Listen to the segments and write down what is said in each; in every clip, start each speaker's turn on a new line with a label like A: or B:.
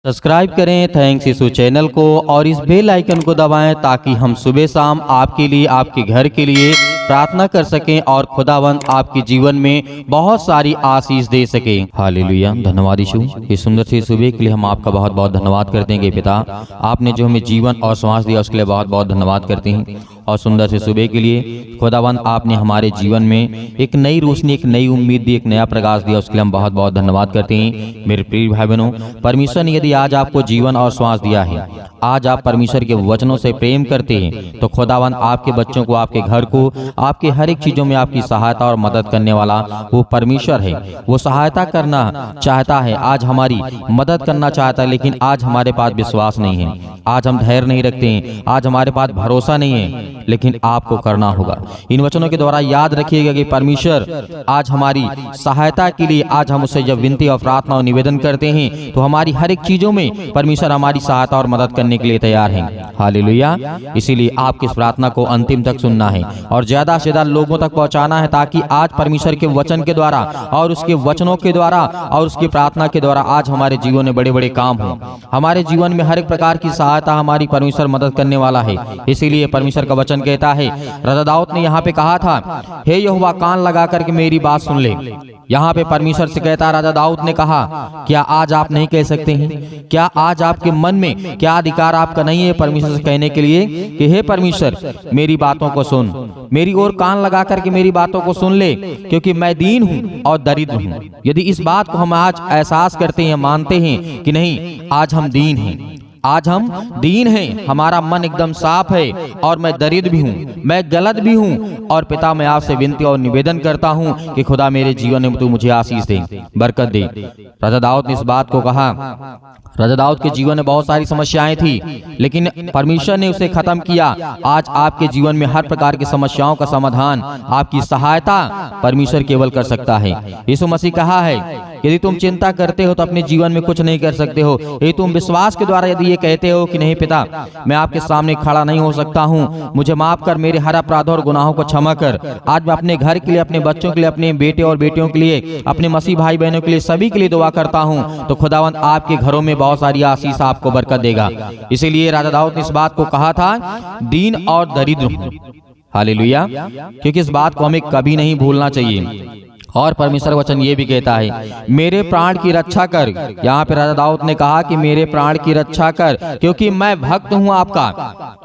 A: Subscribe करें thanks यीशु channel को और इस बेल आइकन को दबाएं ताकि हम सुबह शाम आपके लिए आपके घर के लिए प्रार्थना कर सकें और खुदावंद आपके जीवन में बहुत सारी आशीष दे सके। हालेलुया। धन्यवाद यीशु, इस सुंदर सी सुबह के लिए हम आपका बहुत बहुत धन्यवाद करते हैं कि पिता आपने जो हमें जीवन और श्वास दिया उसके लिए बहुत बहुत धन्यवाद करते हैं। और सुंदर से सुबह के लिए खुदावंद आपने हमारे जीवन में एक नई रोशनी, एक नई उम्मीद दी, एक नया प्रकाश दिया, उसके लिए हम बहुत बहुत धन्यवाद करते हैं। मेरे प्रिय भाई बहनों, परमेश्वर ने यदि आज आपको जीवन और श्वास दिया है, आज आप परमेश्वर के वचनों से प्रेम करते हैं, तो खुदावंद आपके बच्चों को, आपके घर को, आपके हर एक चीजों में आपकी सहायता और मदद करने वाला वो परमेश्वर है। वो सहायता करना चाहता है, आज हमारी मदद करना चाहता है, लेकिन आज हमारे पास विश्वास नहीं है, आज हम धैर्य नहीं रखते हैं, आज हमारे पास भरोसा नहीं है, लेकिन आपको करना होगा। इन वचनों के द्वारा याद रखिएगा कि परमेश्वर आज हमारी सहायता के लिए, आज हम उससे जब विनती और प्रार्थना और निवेदन करते हैं तो हमारी हर एक चीजों में परमेश्वर हमारी सहायता और मदद करने के लिए तैयार हैं। हालेलुया। इसीलिए आपकी इस प्रार्थना को अंतिम तक सुनना है और ज्यादा से ज्यादा लोगों तक पहुंचाना है, ताकि आज परमेश्वर के वचन के द्वारा और उसके वचनों के द्वारा और उसकी प्रार्थना के द्वारा आज हमारे जीवन में बड़े बड़े काम हो। हमारे जीवन में हर एक प्रकार की सहायता हमारी परमेश्वर मदद करने वाला है। इसीलिए परमेश्वर का वचन कहता है, राजा दाऊद ने यहाँ पे कहा था, हे यहोवा कान लगा करके मेरी बात सुन ले। यहाँ पे परमेश्वर से कहता है, राजा दाऊद ने कहा, क्या आज आप नहीं कह सकते हैं? क्या आज आपके मन में क्या अधिकार आपका नहीं है परमेश्वर से कहने के लिए कि हे परमेश्वर मेरी बातों को सुन, मेरी ओर कान लगा करके मेरी बातों को सुन ले, क्योंकि मैं दीन हूँ और दरिद्र हूँ। यदि इस बात को हम आज एहसास करते हैं, मानते हैं कि नहीं आज हम दीन हैं, आज हम दीन हैं, हमारा मन एकदम साफ है और मैं दरिद्र भी हूँ, मैं गलत भी हूँ, और पिता मैं आपसे विनती और निवेदन करता हूँ कि खुदा मेरे जीवन में तू मुझे आशीष दे, बरकत दे। राजा दाऊद ने इस बात को कहा। राजा दाऊद के जीवन में बहुत सारी समस्याएं थी, लेकिन परमेश्वर ने उसे खत्म किया। आज आपके जीवन में हर प्रकार की समस्याओं का समाधान, आपकी सहायता परमेश्वर केवल कर सकता है। यीशु मसीह कहा है, यदि तुम चिंता करते हो तो अपने जीवन में कुछ नहीं कर सकते हो। यदि तुम विश्वास के द्वारा यदि ये कहते हो कि नहीं पिता मैं आपके सामने खड़ा नहीं हो सकता हूँ, मुझे माफ कर, मेरे हर अपराधों और गुनाहों को क्षमा कर, आज मैं अपने घर के लिए, अपने बच्चों के लिए, अपने बेटे और बेटियों के लिए, अपने मसीह भाई बहनों के लिए, सभी के लिए दुआ करता हूँ, तो खुदावंद आपके घरों में बहुत सारी आशीष आपको बरकत देगा। इसीलिए राजा दाऊद ने इस बात को कहा था, दीन और दरिद्र हूँ। हालेलुया। क्योंकि इस बात को हमें कभी नहीं भूलना चाहिए। और परमेश्वर वचन ये भी कहता है, मेरे प्राण की रक्षा कर। यहाँ पे राजा दाऊद ने कहा कि मेरे प्राण की रक्षा कर, क्योंकि मैं भक्त हूँ आपका।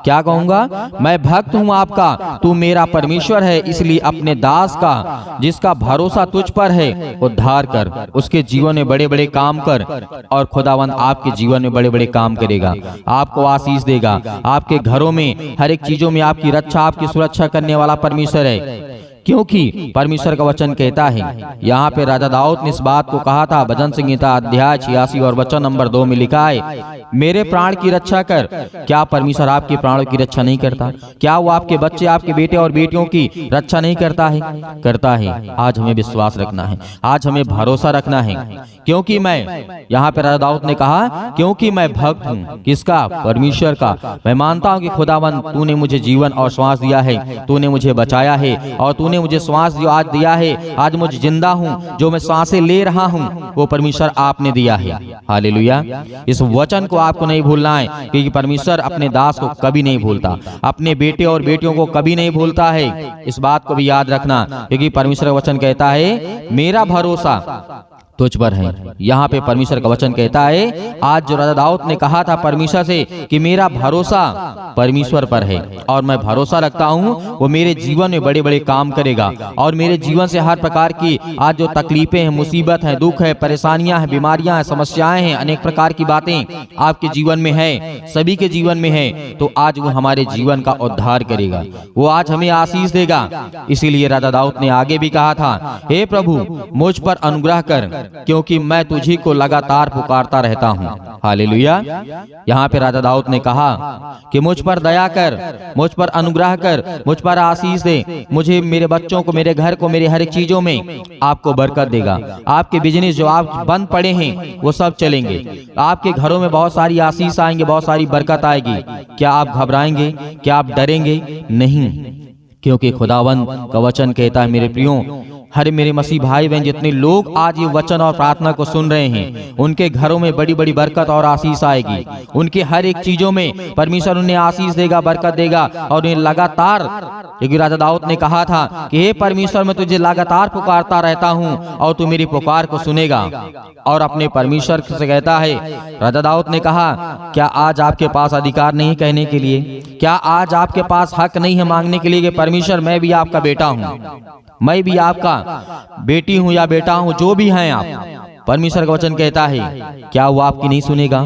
A: क्या कहूंगा? मैं भक्त हूँ आपका, तू मेरा परमेश्वर है, इसलिए अपने दास का जिसका भरोसा तुझ पर है उद्धार कर, उसके जीवन में बड़े बड़े काम कर, और खुदावंद आपके जीवन में बड़े बड़े काम करेगा, आपको आशीष देगा। आपके घरों में हर एक चीजों में आपकी रक्षा, आपकी सुरक्षा करने वाला परमेश्वर है, क्योंकि परमेश्वर का वचन कहता है। यहाँ पे राजा दाऊद ने इस बात को कहा था, भजन संहिता अध्याय 86 और वचन नंबर 2 में लिखा है, मेरे प्राण की रक्षा कर। क्या परमेश्वर आपके प्राणों की रक्षा नहीं करता? क्या वो आपके बच्चे, आपके बेटे और बेटियों की रक्षा नहीं करता है? करता है। आज हमें विश्वास रखना है, आज हमें भरोसा रखना है, क्योंकि मैं, यहाँ पे राजा दाऊद ने कहा, क्योंकि मैं भक्त हूँ किसका? परमेश्वर का। मैं मानता हूँ कि खुदावंद तूने मुझे जीवन और श्वास दिया है, तूने मुझे बचाया है, और तूने मुझे श्वास जो आज दिया है, आज मुझे जिंदा हूँ, जो मैं सांसें ले रहा हूँ, वो परमेश्वर आपने दिया है। हालेलुया। इस वचन को आपको नहीं भूलना है, क्योंकि परमेश्वर अपने दास को कभी नहीं भूलता, अपने बेटे और बेटियों को कभी नहीं भूलता है। इस बात को भी याद रखना, क्योंकि परमेश्वर का वचन कहता है, मेरा भरोसा तुझ पर है। यहाँ पे परमेश्वर का वचन कहता है, आज जो राजा दाऊद ने कहा था परमेश्वर से कि मेरा भरोसा परमेश्वर पर है और मैं भरोसा रखता हूँ, वो मेरे जीवन में बड़े बड़े काम करेगा, और मेरे जीवन से हर प्रकार की आज जो तकलीफें हैं, मुसीबत है, दुख है, परेशानियां हैं, बीमारियां हैं, समस्याएं हैं, अनेक प्रकार की बातें आपके जीवन में है, सभी के जीवन में है, तो आज वो हमारे जीवन का उद्धार करेगा, वो आज हमें आशीष देगा। इसीलिए राजा दाऊद ने आगे भी कहा था, हे प्रभु मुझ पर अनुग्रह कर, क्योंकि मैं तुझी को लगातार पुकारता रहता हूँ। हालेलुया। यहाँ पे राजा दाऊद ने कहा कि मुझ पर दया कर, मुझ पर अनुग्रह कर, मुझ पर आशीष दे, मुझे, मेरे बच्चों को, मेरे घर को, मेरे हर एक चीजों में आपको बरकत देगा। आपके बिजनेस जो आप बंद पड़े हैं वो सब चलेंगे, आपके घरों में बहुत सारी आशीष आएंगे, बहुत सारी बरकत आएगी। क्या आप घबराएंगे? क्या आप डरेंगे? नहीं, क्योंकि खुदावंद का वचन कहता है, मेरे प्रियो, हरे मेरे मसीह भाई बहन, जितने लोग आज ये वचन और प्रार्थना को सुन रहे हैं, उनके घरों में बड़ी बड़ी बरकत और आशीष आएगी। उनके हर एक चीजों में परमेश्वर उन्हें आशीष देगा, बरकत देगा और उन्हें लगातार, क्योंकि राजा दाऊद ने कहा था कि हे परमेश्वर, मैं तुझे लगातार पुकारता रहता हूं और तू मेरी पुकार को सुनेगा। और अपने परमेश्वर से कहता है, राजा दाऊद ने कहा, क्या आज आपके पास अधिकार नहीं कहने के लिए? क्या आज आपके पास हक नहीं है मांगने के लिए कि परमेश्वर मैं भी आपका बेटा हूं, मैं भी आपका बेटी हूं या बेटा हूं, जो भी हैं आप। परमेश्वर का वचन कहता है, क्या वो आपकी नहीं सुनेगा?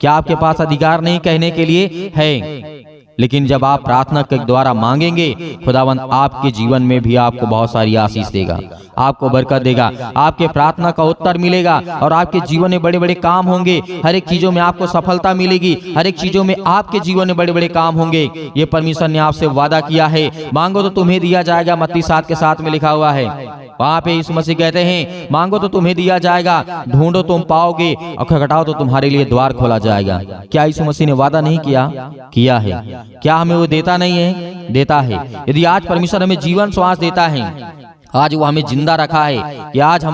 A: क्या आपके पास अधिकार नहीं कहने के लिए है? लेकिन जब आप प्रार्थना के द्वारा मांगेंगे, खुदावंद आपके जीवन में भी आपको बहुत सारी आशीष देगा, आपको बरकत देगा, आपके प्रार्थना का उत्तर मिलेगा और आपके जीवन में बड़े बड़े काम होंगे। हर एक चीजों में आपको सफलता मिलेगी, हर एक चीजों में आपके जीवन में बड़े बड़े काम होंगे। ये परमेश्वर ने आपसे वादा किया है। मांगो तो तुम्हें दिया जाएगा, मत्ती 7:7 में लिखा हुआ है। वहां पे यीशु मसीह कहते हैं, मांगो तो तुम्हें दिया जाएगा, ढूंढो तुम पाओगे और खटखटाओ तो तुम्हारे लिए द्वार खोला जाएगा। क्या यीशु मसीह ने वादा नहीं किया? किया है। क्या हमें वो देता नहीं है? देता है। यदि आज परमेश्वर हमें जीवन श्वास देता है, आज वो हमें जिंदा रखा है कि आज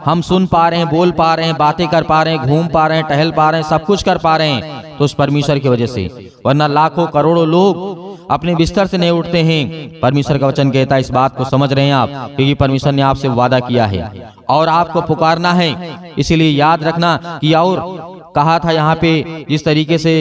A: हम सुन पा रहे हैं, बोल पा रहे हैं, बातें कर पा रहे हैं, घूम पा रहे हैं, टहल पा रहे हैं, सब कुछ कर पा रहे हैं, तो उस परमेश्वर की वजह से। वरना लाखों करोड़ों लोग अपने बिस्तर से नहीं उठते हैं। परमेश्वर का वचन कहता है, इस बात को समझ रहे हैं आप, क्योंकि परमेश्वर ने आपसे वादा किया है और आपको पुकारना है। इसीलिए याद रखना कि और कहा था यहाँ पे, जिस तरीके से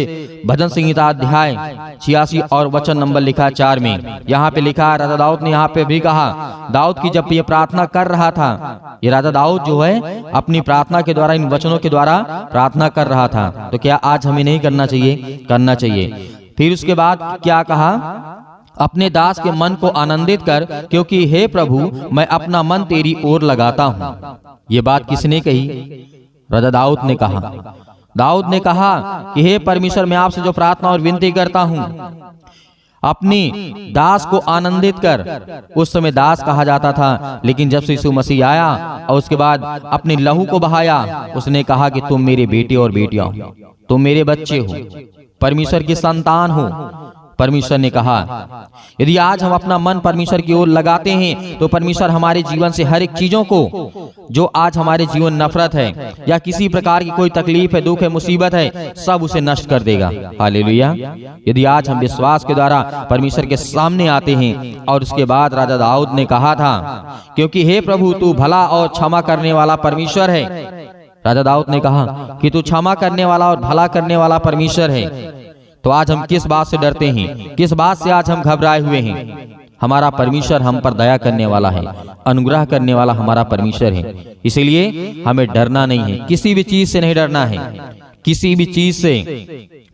A: भजन संहिता अध्याय 86 और वचन नंबर लिखा 4 में, यहाँ पे लिखा, राजा दाऊद ने यहाँ पे भी कहा, दाऊद की जब ये प्रार्थना कर रहा था, ये राजा दाऊद जो है अपनी प्रार्थना के द्वारा, इन वचनों के द्वारा प्रार्थना कर रहा था। तो क्या आज हमें नहीं करना चाहिए? करना चाहिए। फिर उसके बाद क्या कहा? अपने दास के मन को आनंदित कर, क्योंकि हे प्रभु मैं अपना मन तेरी ओर लगाता हूँ। ये बात किसने कही? राजा दाऊद ने कहा। दाऊद ने कहा कि हे परमेश्वर, मैं आपसे जो प्रार्थना और विनती करता हूँ, अपनी दास को आनंदित कर। उस समय दास कहा जाता था, लेकिन जब से यीशु मसीह आया और उसके बाद अपने लहू को बहाया, उसने कहा कि तुम मेरे बेटे और बेटियां हो, तुम मेरे बच्चे हो, परमेश्वर की संतान हो। परमेश्वर ने कहा, यदि आज हम अपना मन परमेश्वर की ओर लगाते हैं, तो परमेश्वर हमारे जीवन से हर एक चीजों को, जो आज हमारे जीवन नफरत है या किसी प्रकार की कोई तकलीफ है, दुख है, मुसीबत है, सब उसे नष्ट कर देगा। हालेलुया। यदि आज हम विश्वास के द्वारा परमेश्वर के सामने आते हैं। और उसके बाद राजा दाऊद ने कहा था, क्योंकि हे प्रभु तू भला और क्षमा करने वाला परमेश्वर है। राजा दाऊद ने कहा कि तू क्षमा करने वाला और भला करने वाला परमेश्वर है। तो आज हम किस बात से डरते हैं? किस बात से आज हम घबराए हुए हैं? हमारा परमेश्वर हम पर दया करने वाला है, अनुग्रह करने वाला हमारा परमेश्वर है। इसलिए हमें डरना नहीं है, किसी भी चीज से नहीं डरना है। किसी भी चीज से,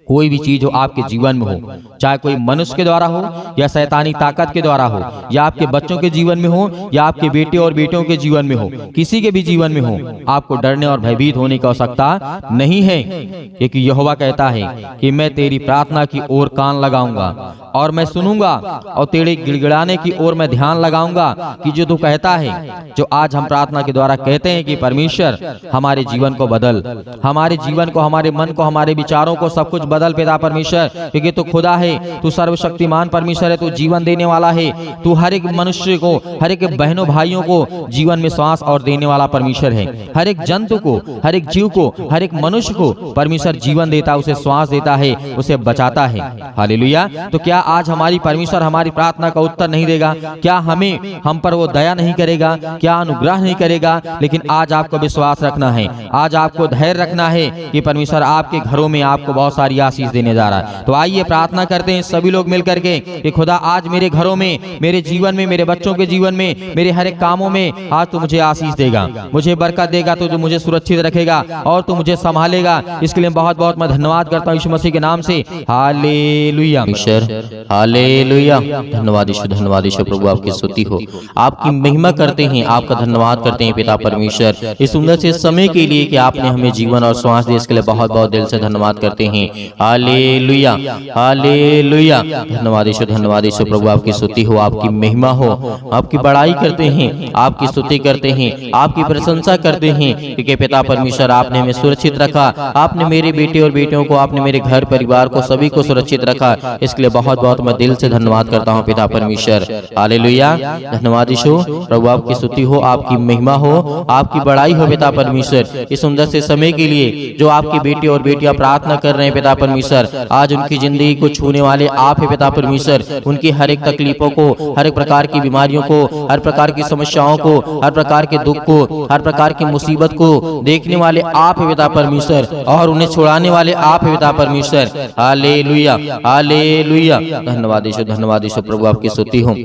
A: कोई भी चीज हो आपके जीवन में हो, चाहे कोई मनुष्य के द्वारा हो या शैतानी ताकत के द्वारा हो, या आपके बच्चों के जीवन में हो या आपके बेटे और बेटियों के जीवन में हो, किसी के भी जीवन में हो, आपको डरने और भयभीत होने की आवश्यकता नहीं है। क्योंकि यहोवा कहता है कि मैं तेरी प्रार्थना की ओर कान लगाऊंगा और मैं सुनूंगा और तेरे गिड़गिड़ाने की ओर मैं ध्यान लगाऊंगा कि जो तू कहता है। जो आज हम प्रार्थना के द्वारा कहते हैं कि परमेश्वर हमारे जीवन को बदल, हमारे जीवन को, हमारे मन को, हमारे विचारों को, सब कुछ बदल पिता परमेश्वर, क्योंकि तू खुदा है, तू सर्वशक्तिमान परमेश्वर है, तू जीवन देने वाला है, तू हर एक मनुष्य को, हर एक बहनों भाइयों को जीवन में श्वास और देने वाला परमेश्वर है। हर एक जंतु को, हर एक जीव को, हर एक मनुष्य को परमेश्वर जीवन देता है, उसे श्वास देता है, उसे बचाता है। हालेलुया। तो क्या आज हमारी परमेश्वर हमारी प्रार्थना का उत्तर नहीं देगा? क्या हम पर वो दया नहीं करेगा? क्या अनुग्रह नहीं करेगा? लेकिन आज आपको विश्वास रखना है, आज आपको धैर्य रखना है कि परमेश्वर आपके घरों में आपको बहुत सारी आशीष देने जा रहा है। तो आइए प्रार्थना करते हैं सभी लोग मिलकर के कि खुदा आज मेरे घरों में, मेरे जीवन में, मेरे बच्चों के जीवन में, मेरे हर एक कामों में आज तू मुझे आशीष देगा, मुझे बरकत देगा, तो मुझे सुरक्षित रखेगा और तू मुझे संभालेगा। इसके लिए बहुत बहुत मैं धन्यवाद करता हूँ यीशु मसीह के नाम से। Hallelujah, hallelujah. धन्यवाद यीशु, धन्यवाद यीशु। प्रभु आपकी स्तुति हो, आपकी महिमा करते हैं, आपका धन्यवाद करते हैं पिता परमेश्वर, इस सुंदर से समय के लिए कि आपने हमें जीवन और श्वास दिया। इसके लिए बहुत बहुत दिल से धन्यवाद करते हैं। Hallelujah, hallelujah. धन्यवाद यीशु, धन्यवाद यीशु। प्रभु आपकी स्तुति हो, आपकी महिमा हो, आपकी बड़ाई करते हैं, आपकी स्तुति करते हैं, आपकी प्रशंसा करते हैं, क्योंकि पिता परमेश्वर आपने हमें सुरक्षित रखा। आपने मेरे बेटे और बेटियों को, आपने मेरे घर परिवार को, सभी को सुरक्षित रखा। इसके लिए बहुत बहुत मैं दिल से धन्यवाद करता हूँ पिता परमेश्वर। हालेलुया, धन्यवाद यीशु। प्रभु आपकी स्तुति हो, आपकी महिमा हो, आपकी बड़ाई हो पिता परमेश्वर। इस सुंदर से समय के लिए जो आपके बेटे और बेटियां प्रार्थना कर रहे हैं पिता परमेश्वर, आज उनकी जिंदगी को छूने वाले आप है पिता परमेश्वर। उनकी हर एक तकलीफों को, हर एक प्रकार की बीमारियों को, हर प्रकार की समस्याओं को, हर प्रकार के दुख को, हर प्रकार की मुसीबत को देखने वाले आप है पिता परमेश्वर, और उन्हें छुड़ाने वाले आप है पिता परमेश्वर। Hallelujah, hallelujah. धन्यवाद यीशु, धन्यवाद यीशु। प्रभु आपकी स्तुति हो।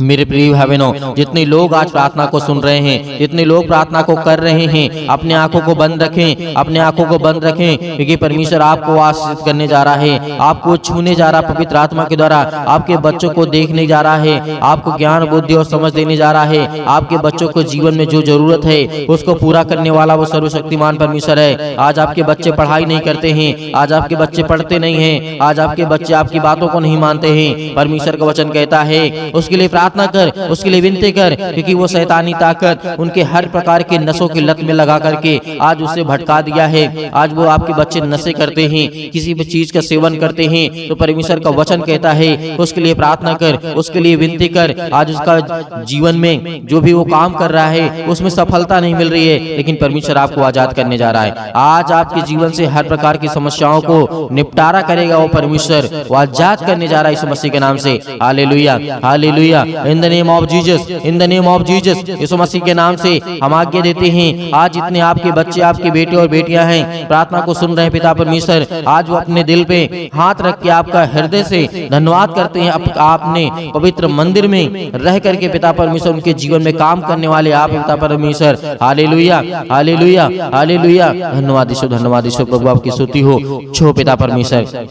A: मेरे प्रिय भाई बहनों, जितने लोग आज प्रार्थना को सुन रहे हैं, जितने लोग प्रार्थना को कर रहे हैं, अपने आंखों को बंद रखें, अपने आंखों को बंद रखें, क्योंकि परमेश्वर आपको आशीषित करने जा रहा है, आपको छूने जा रहा है पवित्र आत्मा के द्वारा, आपके बच्चों को देखने जा रहा है, आपको ज्ञान बुद्धि और समझ देने जा रहा है। आपके बच्चों को जीवन में जो जरूरत है उसको पूरा करने वाला वो सर्वशक्तिमान परमेश्वर है। आज आपके बच्चे पढ़ाई नहीं करते हैं, आज आपके बच्चे पढ़ते नहीं हैं, आज आपके बच्चे आपकी बातों को नहीं मानते हैं। परमेश्वर का वचन कहता है उसके लिए प्रार्थना कर, उसके लिए विनती कर, क्योंकि वो शैतानी ताकत उनके हर प्रकार के नशों की लत में लगा करके आज उसे भटका दिया है। आज वो आपके बच्चे नशे करते हैं, किसी भी चीज का सेवन करते हैं, तो परमेश्वर का वचन कहता है उसके लिए प्रार्थना कर, उसके लिए विनती कर। आज उसका जीवन में जो भी वो काम कर रहा है उसमें सफलता नहीं मिल रही है, लेकिन परमेश्वर आपको आजाद करने जा रहा है। आज आपके जीवन से हर प्रकार की समस्याओं को निपटारा करेगा वो परमेश्वर, वो आजाद करने जा रहा है इस मसीह के नाम से। Hallelujah, hallelujah. In the name of Jesus, in the name of Jesus, यीशु मसीह के नाम से हम आज्ञा देते हैं। आज जितने आपके बच्चे, आपके बेटे और बेटियां हैं, प्रार्थना को सुन रहे हैं पिता परमेश्वर, आज वो अपने दिल पे हाथ रख के आपका हृदय से धन्यवाद करते हैं। आपने पवित्र मंदिर में रह करके पिता परमेश्वर उनके जीवन में काम करने वाले आप पिता परमेश्वर। Hallelujah, hallelujah, hallelujah. धन्यवाद यीशु, धन्यवाद यीशु। प्रभु आपकी स्तुति हो छो पिता परमेश्वर।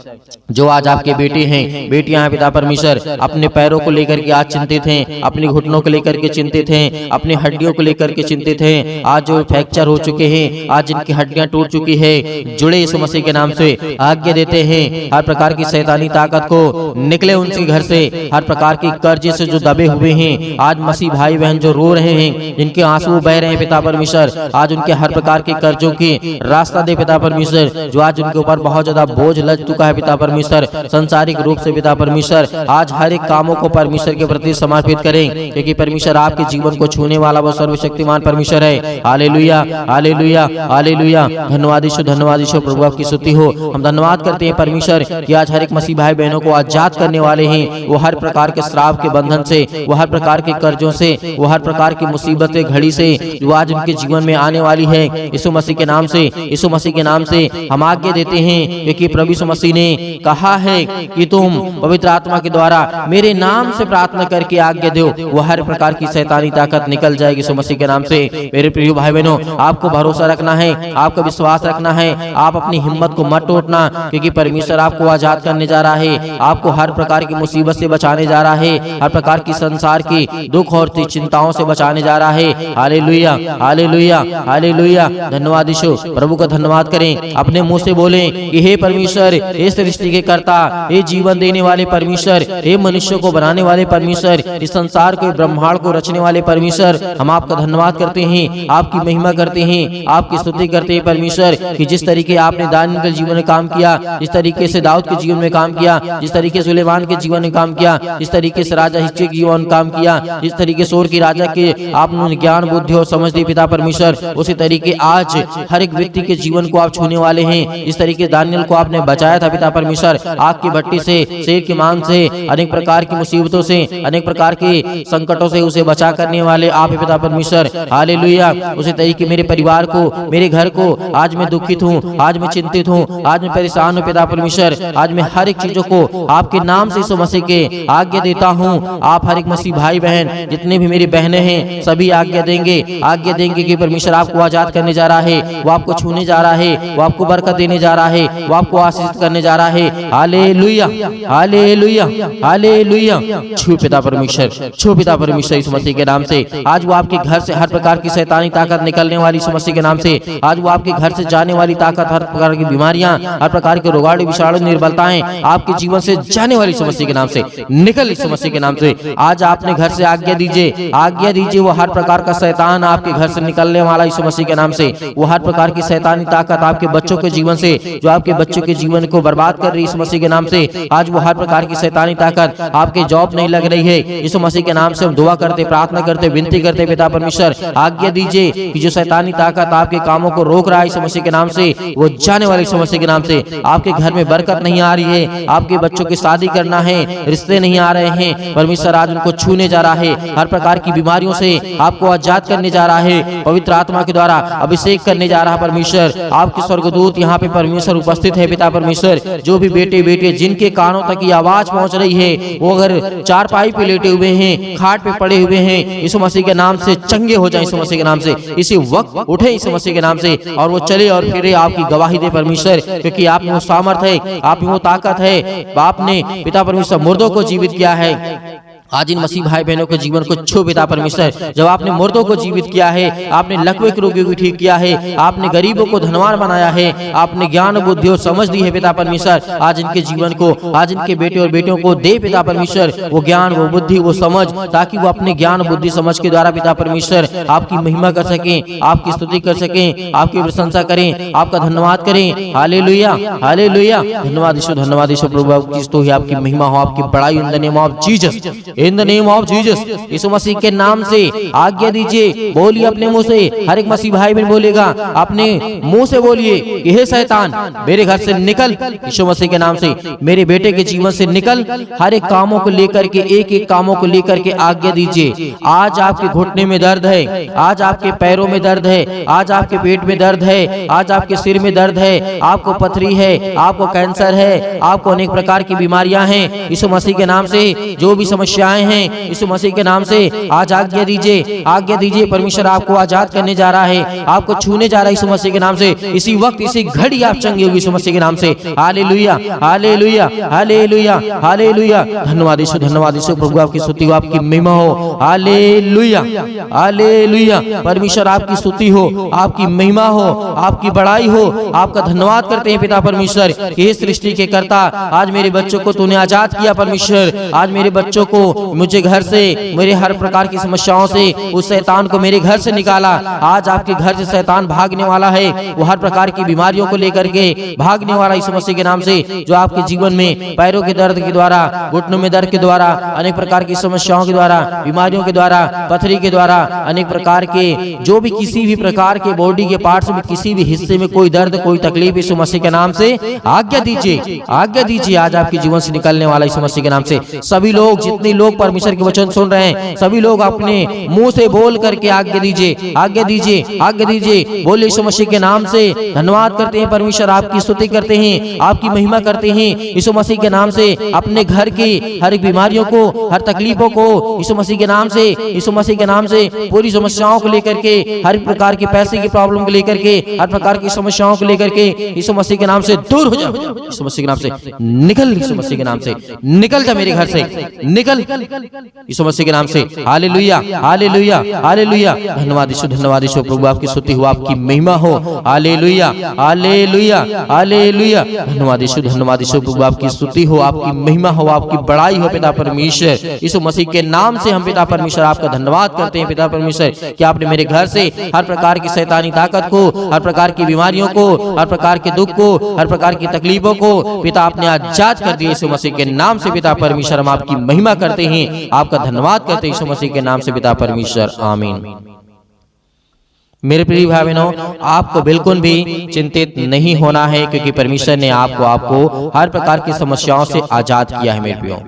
A: जो आज आपके बेटे हैं, बेटियां हैं पिता परमेश्वर, अपने पैरों को लेकर के आज चिंतित हैं, अपने घुटनों को लेकर के चिंतित हैं, अपनी हड्डियों को लेकर के चिंतित हैं, आज जो फ्रैक्चर हो चुके हैं, आज जिनकी हड्डियां टूट चुकी है, जुड़े यीशु मसीह के नाम से आज्ञा देते हैं हर प्रकार की शैतानी ताकत को निकले उनके घर से। हर प्रकार की कर्ज से जो दबे हुए हैं, आज मसीह भाई बहन जो रो रहे हैं, जिनके आंसू बह रहे हैं पिता परमेश्वर, आज उनके हर प्रकार के कर्जों की रास्ता दे पिता परमेश्वर। जो आज उनके ऊपर बहुत ज्यादा बोझ लग चुका है पिता परमेश्वर, संसारिक रूप से पिता परमेश्वर, आज हर एक कामों को परमेश्वर के प्रति समर्पित करें, क्योंकि परमेश्वर आपके जीवन को छूने वाला वो सर्वशक्तिमान परमेश्वर है। Hallelujah, hallelujah, hallelujah. धन्यवाद यीशु, धन्यवाद यीशु। प्रभु आपकी स्तुति हो। हम धन्यवाद करते हैं परमेश्वर कि आज हर एक मसीह भाई बहनों को आजाद करने वाले हैं। वो हर प्रकार के श्राप के बंधन से, वो हर प्रकार के कर्जों से, वो हर प्रकार की मुसीबतें घड़ी से जो आज उनके जीवन में आने वाली है, यीशु मसीह के नाम से, यीशु मसीह के नाम से हम आज्ञा देते हैं, क्योंकि प्रभु यीशु मसीह ने कहा है कि तुम पवित्र आत्मा के द्वारा मेरे नाम से प्रार्थना करके आज्ञा दो, वो हर प्रकार की शैतानी ताकत निकल जाएगी यीशु मसीह के नाम से। मेरे प्रिय भाई बहनों, आपको भरोसा रखना है, आपका विश्वास रखना है, आप अपनी हिम्मत को मत टूटना, क्योंकि परमेश्वर आपको आजाद करने जा रहा है, आपको हर प्रकार की मुसीबत से बचाने जा रहा है, हर प्रकार की संसार की दुख और चिंताओं से बचाने जा रहा है। Hallelujah, hallelujah, hallelujah. धन्यवाद यीशु। प्रभु का धन्यवाद करें, अपने मुंह से बोलें कि हे परमेश्वर, हे सृष्टि के कर्ता, हे जीवन देने वाले परमेश्वर, हे मनुष्य को बनाने वाले परमेश्वर, इस संसार के ब्रह्मांड को रचने वाले परमेश्वर, हम आपका धन्यवाद करते हैं, आपकी महिमा करते हैं, आपकी स्तुति करते हैं परमेश्वर, कि जिस तरीके आपने दानियेल के जीवन में काम किया, जिस तरीके से दाऊद के जीवन में काम किया, जिस तरीके से सुलेमान के जीवन में काम किया, जिस तरीके से राजा हिजकिय्याह के जीवन में काम किया, जिस तरीके से और की राजा के आपने ज्ञान बुद्धि और समझ दी पिता परमेश्वर, उसी तरीके आज हर एक व्यक्ति के जीवन को आप छूने वाले हैं। इस तरीके दानियेल को आपने बचाया था पिता परमेश्वर, आग की भट्टी से, शेर के मांस से, अनेक प्रकार की मुसीबतों से, अनेक प्रकार के संकटों से उसे बचा करने वाले आप पिता परमेश्वर। हालेलुया। उसी तरीके मेरे परिवार को, मेरे घर को, आज मैं दुखित हूँ, आज मैं चिंतित हूँ, आज मैं परेशान हूँ पिता परमेश्वर, आज मैं हर एक चीजों को आपके नाम से यीशु मसीह के आज्ञा देता हूँ। आप हर एक मसीह भाई बहन, जितने भी मेरी बहनें हैं, सभी आज्ञा देंगे कि परमेश्वर आपको आजाद करने जा रहा है, वो आपको छूने जा रहा है, वो आपको बरकत देने जा रहा है, वो आपको आशीष करने जा रहा है। Hallelujah, hallelujah, hallelujah. छू पिता परमेश्वर, छू पिता परमेश्वर यीशु मसीह के नाम से। आज वो आपके घर से हर प्रकार की शैतानी ताकत निकलने वाली यीशु मसीह के नाम से। आज वो आपके घर से जाने वाली ताकत, हर प्रकार की बीमारियां, हर प्रकार के रोगाणु विषाणु निर्बलताएं आपके जीवन से जाने वाली यीशु मसीह के नाम से निकल, यीशु मसीह के नाम से। आज आपने घर से आज्ञा दीजिए वो हर प्रकार का शैतान आपके घर से निकलने वाला यीशु मसीह के नाम से, वो हर प्रकार की शैतानी ताकत आपके बच्चों के जीवन से जो आपके बच्चों के जीवन को बर्बाद कर रही है यीशु मसीह के नाम से, आज वो हर प्रकार की शैतानी ताकत आपके जॉब नहीं लग रही है यीशु मसीह के नाम से हम दुआ करते, प्रार्थना करते, विनती करते पिता परमेश्वर आज्ञा दीजिए कि जो शैतानी ताकत आपके कामों को रोक रहा है यीशु मसीह के नाम से वो जाने वाले यीशु मसीह के नाम से। आपके घर में बरकत नहीं आ रही है, आपके बच्चों की शादी करना है, रिश्ते नहीं आ रहे हैं, परमेश्वर आज उनको छूने जा रहा है, हर प्रकार की बीमारियों से आपको आजाद करने जा रहा है, पवित्र आत्मा के द्वारा अभिषेक करने जा रहा है परमेश्वर। आपके स्वर्गदूत यहाँ पे परमेश्वर उपस्थित है पिता परमेश्वर। जो भी बेटे जिनके कानों तक ये आवाज पहुंच रही है वो अगर चारपाई पे लेटे हुए हैं, खाट पे पड़े हुए हैं, यीशु मसीह के नाम से चंगे हो जाए यीशु मसीह के नाम से, इसी वक्त उठे यीशु मसीह के नाम से और वो चले और फिरे आपकी गवाही दे परमेश्वर, क्योंकि आप में वो सामर्थ है, आप में वो ताकत है। आपने पिता परमेश्वर मुर्दों को जीवित किया है। आज इन मसीह भाई बहनों के जीवन को छू पिता परमेश्वर। जब आपने मुर्दों को जीवित किया है, आपने लकवे के रोगियों को ठीक किया है, आपने गरीबों को धनवान बनाया है, आपने ज्ञान बुद्धि और समझ दी है पिता परमेश्वर। आज इनके जीवन को, आज इनके बेटे और बेटियों को दे पिता परमेश्वर वो ज्ञान, वो बुद्धि, वो समझ, ताकि वो अपने ज्ञान बुद्धि समझ के द्वारा पिता परमेश्वर आपकी महिमा कर सकें, आपकी स्तुति कर सकें, आपकी प्रशंसा करें, आपका धन्यवाद करें। Hallelujah, hallelujah. धन्यवाद यीशु, धन्यवाद यीशु प्रभु, आपकी महिमा हो, आपकी बड़ाई in the name of Jesus, in the name of Jesus. यीशु मसीह के नाम से आज्ञा दीजिए, बोलिए अपने मुंह से, हर एक मसीह भाई बहन बोलेगा अपने मुंह से बोलिए कि हे शैतान मेरे घर से निकल, यीशु मसीह के नाम से मेरे बेटे के जीवन से निकल। हर एक कामों को लेकर के, एक एक कामों को लेकर के आज्ञा दीजिए। आज आपके घुटने में दर्द है, आज आपके पैरों में दर्द है, आज आपके पेट में दर्द है, आज आपके सिर में दर्द है, आपको पथरी है, आपको कैंसर है, आपको अनेक प्रकार की बीमारियां हैं, यीशु मसीह के नाम से जो भी समस्याएं हैं यीशु मसीह के नाम से आज आज्ञा दीजिए, आज्ञा दीजिए। परमेश्वर आपको आजाद करने जा रहा है, आपको छूने जा रहा है यीशु मसीह के नाम से। इसी वक्त, इसी घड़ी आप चंगे होगी यीशु मसीह के नाम से। Hallelujah, hallelujah, hallelujah, hallelujah. धन्यवाद यीशु, धन्यवाद यीशु प्रभु, आपकी स्तुति हो, आपकी महिमा हो। Hallelujah, hallelujah. परमेश्वर आपकी स्तुति हो, आपकी महिमा हो, आपकी बड़ाई हो। आपका धन्यवाद करते हैं पिता परमेश्वर कि हे सृष्टि के कर्ता, आज मेरे बच्चों को तूने आजाद किया परमेश्वर। आज मेरे बच्चों को, मुझे घर से, मेरे हर प्रकार की समस्याओं से, उस शैतान को मेरे घर से निकाला। आज आपके घर से शैतान भागने वाला है, वो हर प्रकार की बीमारियों को लेकर के भागने वाला यीशु मसीह के नाम से। जो आपके जीवन में पैरों के दर्द के द्वारा, घुटनों में दर्द के द्वारा, अनेक प्रकार की समस्याओं के द्वारा, बीमारियों के द्वारा, पथरी के द्वारा, अनेक प्रकार के जो भी किसी भी प्रकार के बॉडी के पार्ट्स में किसी भी हिस्से में कोई दर्द, कोई तकलीफ, यीशु मसीह के नाम से आज्ञा दीजिए, आज्ञा दीजिए। आज आपके जीवन से निकलने वाला यीशु मसीह के नाम से सभी लोग, जितने लोग परमेश्वर के वचन सुन रहे हैं, सभी लोग अपने मुंह से बोल करके आज्ञा दीजिए, आज्ञा दीजिए, आज्ञा दीजिए। बोले यीशु मसीह के नाम से धन्यवाद करते हैं परमेश्वर, आपकी स्तुति करते हैं, आपकी महिमा करते हैं यीशु मसीह के नाम से। अपने घर की हर एक बीमारियों को, हर तकलीफों को यीशु मसीह के नाम से, यीशु मसीह के नाम से, पूरी समस्याओं को लेकर के, हर प्रकार की पैसे की प्रॉब्लम को लेकर के, हर प्रकार की समस्याओं को लेकर के यीशु मसीह के नाम से दूर हो जाओ, यीशु मसीह के नाम से निकल, यीशु मसीह के नाम से निकल जा मेरे घर से, निकल यीशु मसीह के नाम से। Hallelujah, hallelujah, hallelujah. धन्यवाद यीशु, धन्यवाद यीशु प्रभु, आपकी स्तुति हो, आपकी महिमा हो। Hallelujah, hallelujah, hallelujah. धन्यवाद यीशु, धन्यवाद यीशु प्रभु, आपकी स्तुति हो, आपकी महिमा हो, आपकी बड़ाई हो पिता परमेश्वर। यीशु मसीह के नाम से हम पिता परमेश्वर आपका धन्यवाद करते हैं पिता परमेश्वर कि आपने मेरे घर से हर प्रकार की शैतानी ताकत को, हर प्रकार की बीमारियों को, हर प्रकार के दुख को, हर प्रकार की तकलीफों को पिता आपने आजाद कर दिया यीशु मसीह के नाम से पिता परमेश्वर। हम आपकी महिमा करते हैं, आपका धन्यवाद करते हैं यीशु मसीह के नाम से पिता परमेश्वर, आमीन। मेरे प्रिय भाई बहनों, आपको बिल्कुल भी चिंतित नहीं होना है, क्योंकि परमेश्वर ने आपको हर प्रकार की समस्याओं से आजाद किया है मेरे प्रियो।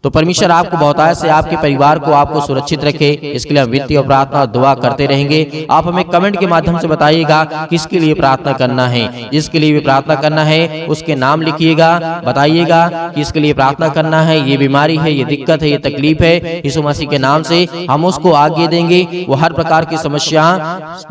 A: तो परमेश्वर आपको बहुतायत से, आपके परिवार को, आपको सुरक्षित रखे, इसके लिए हम विनती और प्रार्थना और दुआ करते रहेंगे। आप हमें कमेंट के माध्यम से बताइएगा किसके लिए प्रार्थना करना है। जिसके लिए भी प्रार्थना करना है उसके नाम लिखिएगा, बताइएगा कि इसके लिए प्रार्थना करना है, ये बीमारी है, ये दिक्कत है, ये तकलीफ है, यीशु मसीह के नाम से हम उसको आगे देंगे। वो हर प्रकार की समस्या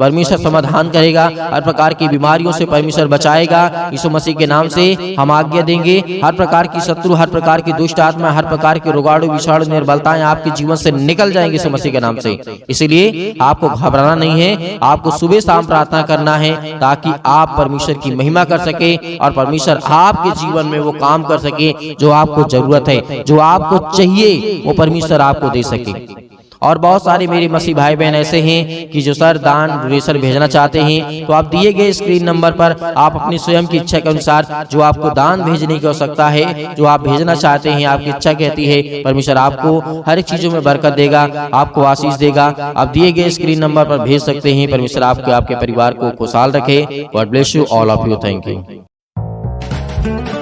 A: परमेश्वर समाधान करेगा, हर प्रकार की बीमारियों से परमेश्वर बचाएगा, यीशु मसीह के नाम से हम आज्ञा देंगे। हर प्रकार की शत्रु, हर प्रकार की दुष्ट आत्मा, हर प्रकार
B: के रोगाणु विषाणु निर्बलताएं आपके जीवन से निकल जाएंगी यीशु मसीह के नाम से। इसलिए आपको घबराना नहीं है, आपको सुबह शाम प्रार्थना करना है ताकि आप परमेश्वर की महिमा कर सके और परमेश्वर आपके जीवन में वो काम कर सके जो आपको जरूरत है, जो आपको चाहिए वो परमेश्वर आपको दे सके। और बहुत सारे मेरे मसीह भाई बहन ऐसे हैं कि जो सर दान डोनेशन भेजना चाहते हैं, तो आप दिए गए स्क्रीन नंबर पर आप अपनी स्वयं की इच्छा के अनुसार जो आपको दान भेजने की आवश्यकता है, जो आप भेजना चाहते हैं, आपकी इच्छा कहती है, परमेश्वर आपको हर एक चीजों में बरकत देगा, आपको आशीष देगा। आप दिए गए स्क्रीन नंबर पर भेज सकते हैं। परमेश्वर आपके परिवार को खुशहाल रखे। God bless you all of you. Thank you.